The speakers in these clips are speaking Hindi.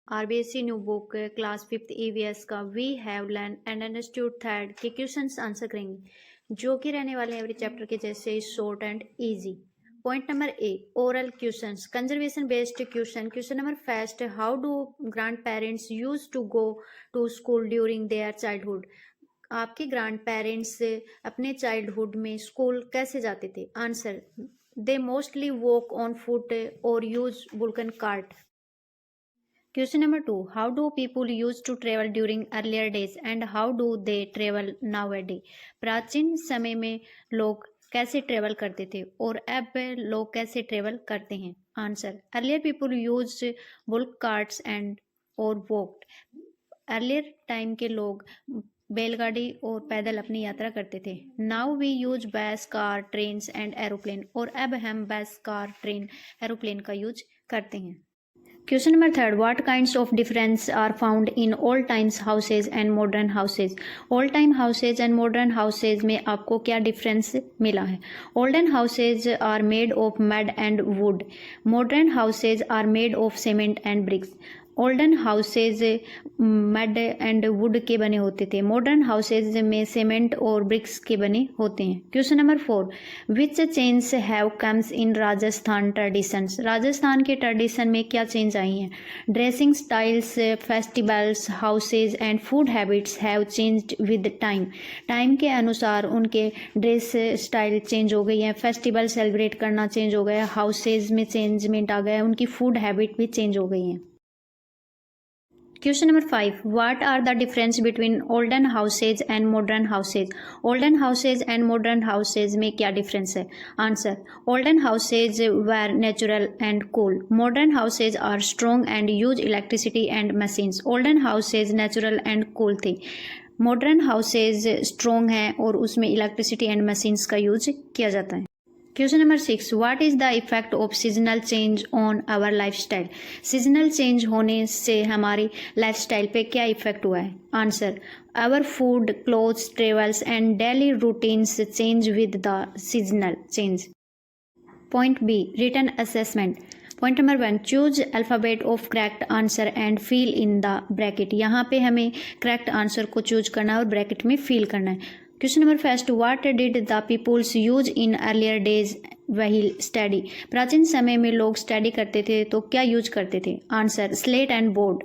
RBSC new book class 5th EVS का we have learn and understood third के क्वेश्चंस आंसर करेंगे जो कि रहने वाले हैं एवरी चैप्टर के जैसे short and easy. Point number A, oral questions, conservation based question number first, how do grand parents use to go to school during their childhood. आपके ग्रैंड पेरेंट्स अपने चाइल्डहुड में स्कूल कैसे जाते थे। Answer, they mostly walk on foot और यूज वुल्कन cart. Question number 2. How do people used to travel during earlier days and how do they travel nowadays? प्राचीन समय में लोग कैसे ट्रेवल करते थे और अब लोग कैसे ट्रेवल करते हैं। Answer, earlier people use bulk carts and और वॉक्ड। अर्लियर टाइम के लोग बैलगाड़ी और पैदल अपनी यात्रा करते थे। नाउ वी यूज बस, कार, ट्रेन एंड एरोप्लेन। और अब हम बस, कार, ट्रेन, एरोप्लेन का यूज करते हैं। Question number third. What kinds of difference are found in old times houses and modern houses? Old time houses and modern houses में आपको क्या difference मिला है? Olden houses are made of mud and wood. Modern houses are made of cement and bricks. Olden houses mud and would के बने होते थे, मॉडर्न हाउसेज में सीमेंट और ब्रिक्स के बने होते हैं। Question number 4. Which change have comes in Rajasthan traditions. Rajasthan के ट्रेडिशन में क्या चेंज आई हैं। Dressing styles, festivals, houses and food habits have changed with time. Time के अनुसार उनके ड्रेस स्टाइल चेंज हो गई है, फेस्टिवल सेलिब्रेट करना चेंज हो गया, हाउसेज में चेंजमेंट आ गया, उनकी फूड हैबिट भी चेंज हो गई हैं। Question number 5. What are the difference between olden houses and modern houses? Olden houses and modern houses में क्या difference है? Answer. Olden houses were natural and cool. Modern houses are strong and use electricity and machines. Olden houses natural and cool थे. Modern houses strong हैं और उसमें electricity and machines का use किया जाता है। Question number 6. What is the effect of seasonal change on our lifestyle. Seasonal change होने से हमारी लाइफस्टाइल पे क्या इफेक्ट हुआ है। Answer, our food, clothes, travels and daily routines change with the seasonal change. Point B, written assessment. Point number 1. Choose alphabet of correct answer and fill in the bracket. यहाँ पे हमें करेक्ट आंसर को चूज करना है और ब्रैकेट में फिल करना है। Question number first, what did the peoples use in earlier days wheel study. प्राचीन समय में लोग स्टडी करते थे तो क्या यूज करते थे। Answer, slate and board.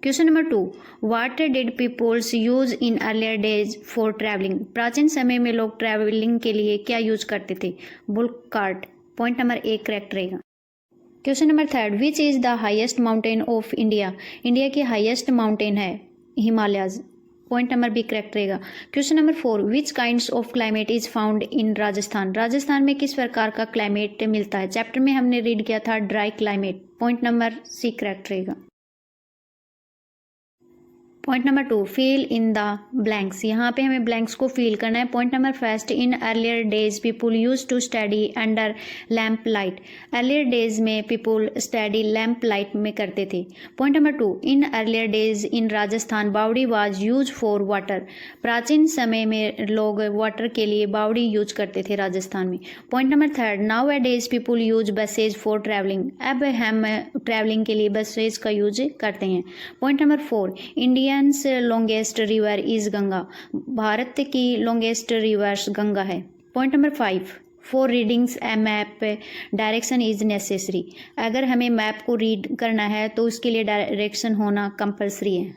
Question number 2, what did peoples use in earlier days for travelling. प्राचीन समय में लोग ट्रैवलिंग के लिए क्या यूज करते थे। Bullock cart. Point number 1 correct रहेगा। Question number 3, which is the highest mountain of India. India की हाईएस्ट माउंटेन है Himalayas. Point number B correct रहेगा। Question number 4, which kinds of climate is found in Rajasthan. Rajasthan में किस प्रकार का क्लाइमेट मिलता है। चैप्टर में हमने रीड किया था dry climate. Point number C correct रहेगा। Point number 2, fill in the blanks. यहाँ पे हमें ब्लैंक्स को फिल करना है। Point number first, in earlier days people use to study under lamp light. Earlier days में पीपुल स्टडी लैम्प लाइट में करते थे। Point number 2, in earlier days in Rajasthan baori was use for water. प्राचीन समय में लोग वाटर के लिए बावड़ी यूज करते थे राजस्थान में। Point number 3, now A days people use buses for travelling. अब हम ट्रैवलिंग के लिए बसेज का यूज करते हैं। Point number 4, India longest river is Ganga. Bharat की लॉन्गेस्ट रिवर्स गंगा है। Point number 5, for readings A map direction is necessary. अगर हमें मैप को रीड करना है तो उसके लिए डायरेक्शन होना कंपलसरी है।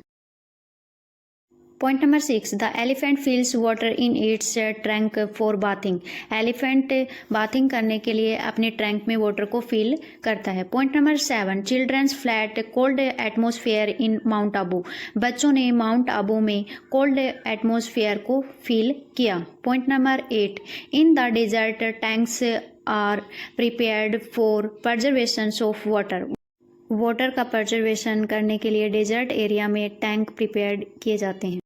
Point number 6, the elephant feels water in its trunk for bathing. Elephant bathing करने के लिए अपने ट्रंक में वाटर को फिल करता है। Point number 7, childrens felt cold atmosphere in Mount Abu. बच्चों ने माउंट आबू में कोल्ड एटमॉस्फेयर को फील किया। Point number 8, in the desert tanks are prepared for preservation of water. Water का प्रिजर्वेशन करने के लिए डेजर्ट एरिया में टैंक प्रिपेयर्ड किए जाते हैं।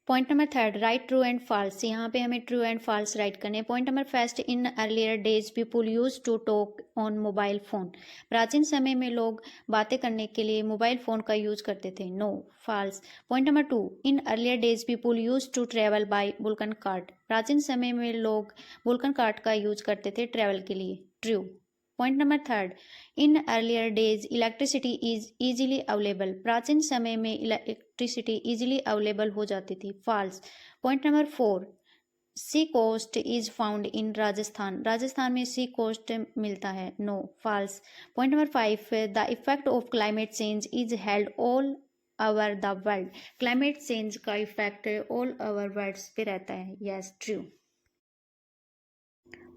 Point number 3, write true and false. यहाँ पे हमें ट्रू एंड फॉल्स राइट करने हैं। Point number first, in earlier days people use to talk on mobile phone. प्राचीन समय में लोग बातें करने के लिए मोबाइल फोन का यूज करते थे। No, false. Point number 2, in earlier days people use to travel by वुल्कन कार्ट। प्राचीन समय में लोग वुल्कन कार्ट का यूज करते थे ट्रेवल के लिए। True. Point number third, in earlier days electricity is easily available. प्राचीन समय में इलेक्ट्रिसिटी ईजिली अवेलेबल हो जाती थी। False. Point number four, sea coast is found in Rajasthan. Rajasthan में सी कोस्ट मिलता है। No. False. Point number five, the effect of climate change is held all over the world. Climate change का इफेक्ट ऑल ओवर वर्ल्ड पे रहता है। Yes, true.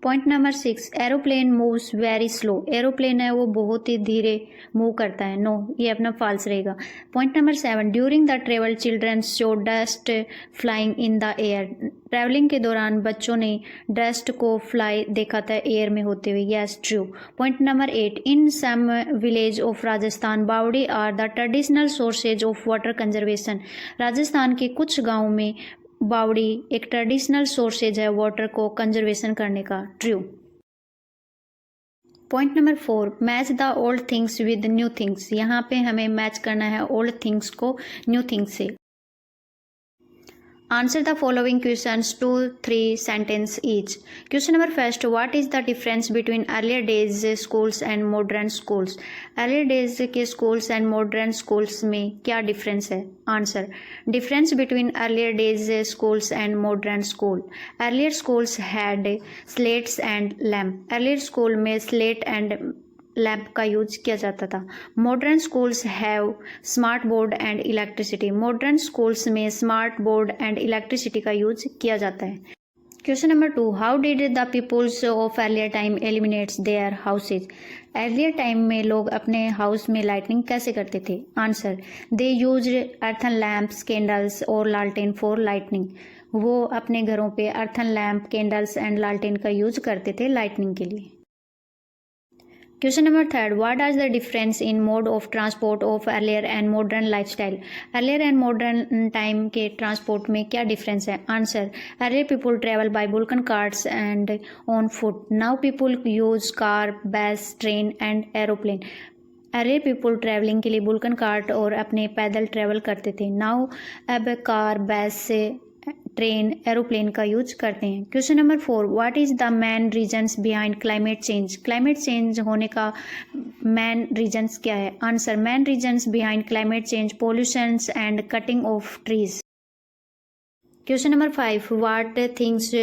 Point number six, aeroplane moves very slow. Aeroplane है वो बहुत ही धीरे मूव करता है। नो, ये अपना फॉल्स रहेगा। Point number seven, during the travel children show dust flying in the air. Travelling के दौरान बच्चों ने डस्ट को फ्लाई देखा था एयर में होते हुए। Yes, true. Point number eight, in some village of Rajasthan baori are the traditional sources of water conservation. Rajasthan के कुछ गाँव में बावड़ी एक ट्रेडिशनल सोर्सेज है वाटर को कंजर्वेशन करने का। True. Point number four, match the old things with new things. यहाँ पे हमें मैच करना है ओल्ड थिंग्स को न्यू थिंग्स से। Answer the following questions 2-3 sentence each. Question number first, what is the difference between earlier days schools and modern schools? Earlier days के schools and modern schools में क्या difference है? Answer, difference between earlier days schools and modern school. Earlier schools had slates and lamp. Earlier school में slate and लैम्प का यूज किया जाता था। Modern schools have smart board and electricity. Modern schools में स्मार्ट बोर्ड एंड इलेक्ट्रिसिटी का यूज किया जाता है। Question number two, how did the peoples of earlier time eliminates their houses. Earlier time में लोग अपने हाउस में लाइटनिंग कैसे करते थे? Answer, they use earthen lamps, candles और लालटेन फॉर लाइटनिंग। वो अपने घरों पे अर्थन लैम्प, कैंडल्स एंड लालटेन का यूज करते थे लाइटनिंग के लिए। Question number third, what are the difference in mode of transport of earlier and modern lifestyle. Earlier and modern time के ट्रांसपोर्ट में क्या डिफरेंस है? Answer, earlier people travel by bullock carts and on foot. Now people use car, bus, train and aeroplane. Earlier people travelling के लिए बुल्कन कार्ट और अपने पैदल ट्रैवल करते थे। नाउ अब कार, बस, ट्रेन, एरोप्लेन का यूज करते हैं। Question number four, what is the main reasons behind climate change. Climate change होने का मेन रीजन्स क्या है? Answer, main reasons behind climate change pollutions and cutting of trees. Question number five, what things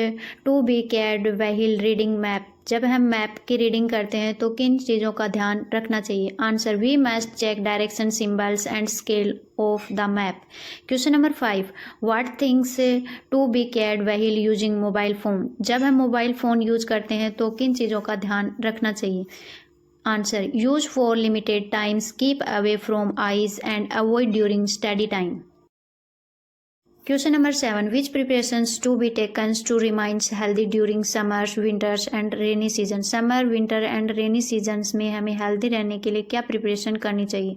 to be cared while reading map. जब हम मैप की रीडिंग करते हैं तो किन चीज़ों का ध्यान रखना चाहिए? Answer, we must check direction symbols and scale of the map. Question number five, what things to be cared while using mobile phone. जब हम मोबाइल फ़ोन यूज करते हैं तो किन चीज़ों का ध्यान रखना चाहिए? Answer, use for limited times, keep away from eyes and avoid during study time. Question number 7, which preparations to be taken to remain healthy during summers, winters and rainy season। Summer, winter and rainy seasons में हमें healthy रहने के लिए क्या preparation करनी चाहिए?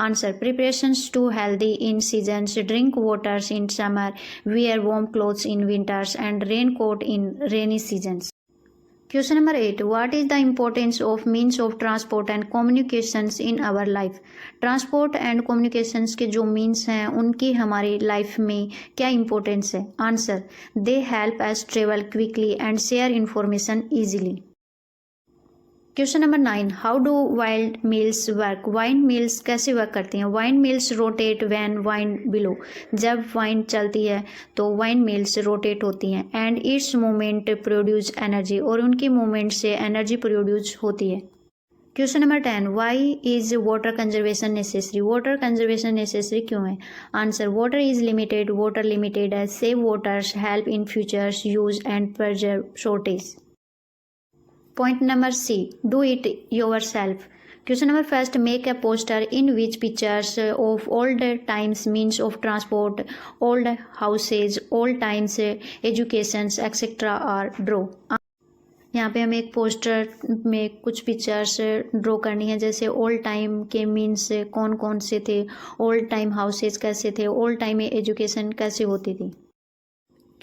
Answer, preparations to healthy in seasons, drink waters in summer, wear warm clothes in winters and raincoat in rainy seasons। Question number 8, what is the importance of means of transport and communications in our life। Transport and communications के जो मीन्स हैं उनकी हमारी लाइफ में क्या इंपॉर्टेंस है? Answer, they help us travel quickly and share information easily. Question number 9, how do wind mills work. Wind mills कैसे वर्क करती हैं? Wind mills rotate when wind blow. जब वाइंड चलती है तो वाइंड मिल्स रोटेट होती हैं and its movement produce energy, और उनकी मूवमेंट से एनर्जी प्रोड्यूस होती है। Question number 10, why is water conservation necessary. Water conservation necessary क्यों है? Answer, water is limited, water limited है, save waters, help in futures use and preserve shortage. Point number C, do it yourself। Question number first, make a poster in which pictures of old times means of transport, old houses, old times educations etc. are draw। यहाँ पे हमें एक पोस्टर में कुछ पिक्चर्स ड्रॉ करनी है, जैसे ओल्ड टाइम के मीन्स कौन कौन से थे, ओल्ड टाइम हाउसेज कैसे थे, ओल्ड टाइम में एजुकेशन कैसे होती थी।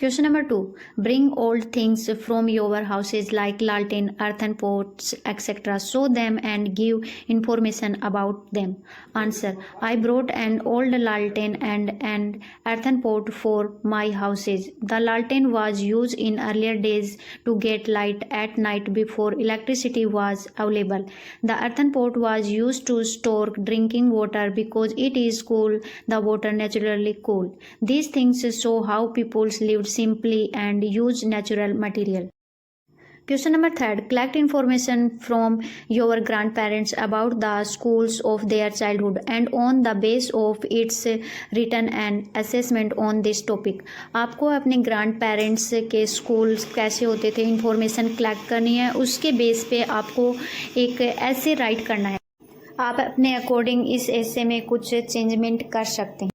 Question number 2. Bring old things from your houses like lalten, earthen pots, etc. Show them and give information about them. Answer. I brought an old lalten and an earthen pot for my houses. The lalten was used in earlier days to get light at night before electricity was available. The earthen pot was used to store drinking water because it is cool. The water naturally cool. These things show how people lived simply and used natural material. Question number 3. Collect information from your grandparents about the schools of their childhood and on the base of its written an assessment on this topic. आपको अपने ग्रैंड पेरेंट्स के स्कूल्स कैसे होते थे इंफॉर्मेशन कलेक्ट करनी है, उसके बेस पे आपको एक ऐसे राइट करना है. आप अपने अकॉर्डिंग इस ऐसे में कुछ चेंजमेंट कर सकते हैं.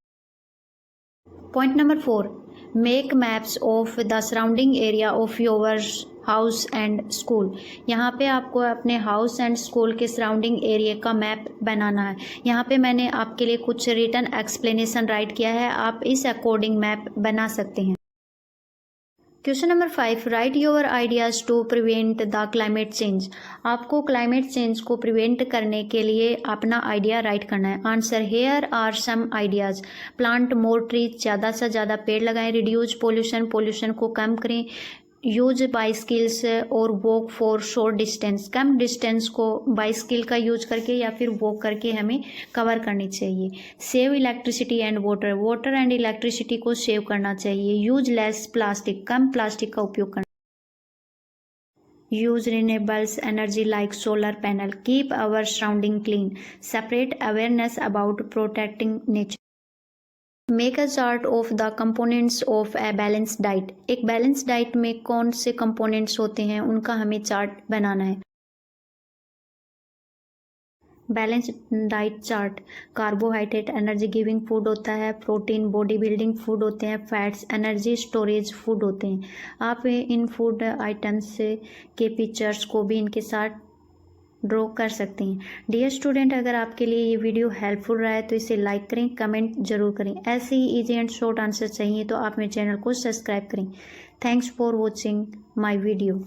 Point number 4. Make maps of the surrounding area of your house and school. यहाँ पे आपको अपने हाउस एंड स्कूल के सराउंडिंग एरिया का मैप बनाना है. यहाँ पे मैंने आपके लिए कुछ रिटन एक्सप्लेनेशन राइट किया है, आप इस अकॉर्डिंग मैप बना सकते हैं. Question number 5. Write your ideas to prevent the climate change. आपको क्लाइमेट चेंज को प्रिवेंट करने के लिए अपना आइडिया राइट करना है. Answer. Here are some ideas. Plant more trees. ज़्यादा से ज़्यादा पेड़ लगाएं. रिड्यूस पोल्यूशन को कम करें. यूज बाइस्किल्स और वॉक फॉर शॉर्ट डिस्टेंस. कम डिस्टेंस को बाइस्किल का यूज करके या फिर वॉक करके हमें कवर करनी चाहिए. Save electricity and water and electricity को सेव करना चाहिए. Use less plastic. कम प्लास्टिक का उपयोग करना. Use renewables energy like solar panel. Keep our surrounding clean. Separate awareness about protecting nature. Make a chart of the components of a balance diet. एक बैलेंस डाइट में कौन से कंपोनेंट्स होते हैं उनका हमें चार्ट बनाना है. Balance diet chart. Carbohydrate energy giving food होता है. प्रोटीन बॉडी बिल्डिंग फूड होते हैं. फैट्स एनर्जी स्टोरेज फूड होते हैं. आप इन फूड आइटम्स के पिक्चर्स को भी इनके साथ ड्रॉ कर सकते हैं. डियर स्टूडेंट, अगर आपके लिए ये वीडियो हेल्पफुल रहा है तो इसे लाइक करें, कमेंट जरूर करें. ऐसे ही इजी एंड शॉर्ट आंसर चाहिए तो आप मेरे चैनल को सब्सक्राइब करें. Thanks for watching my video.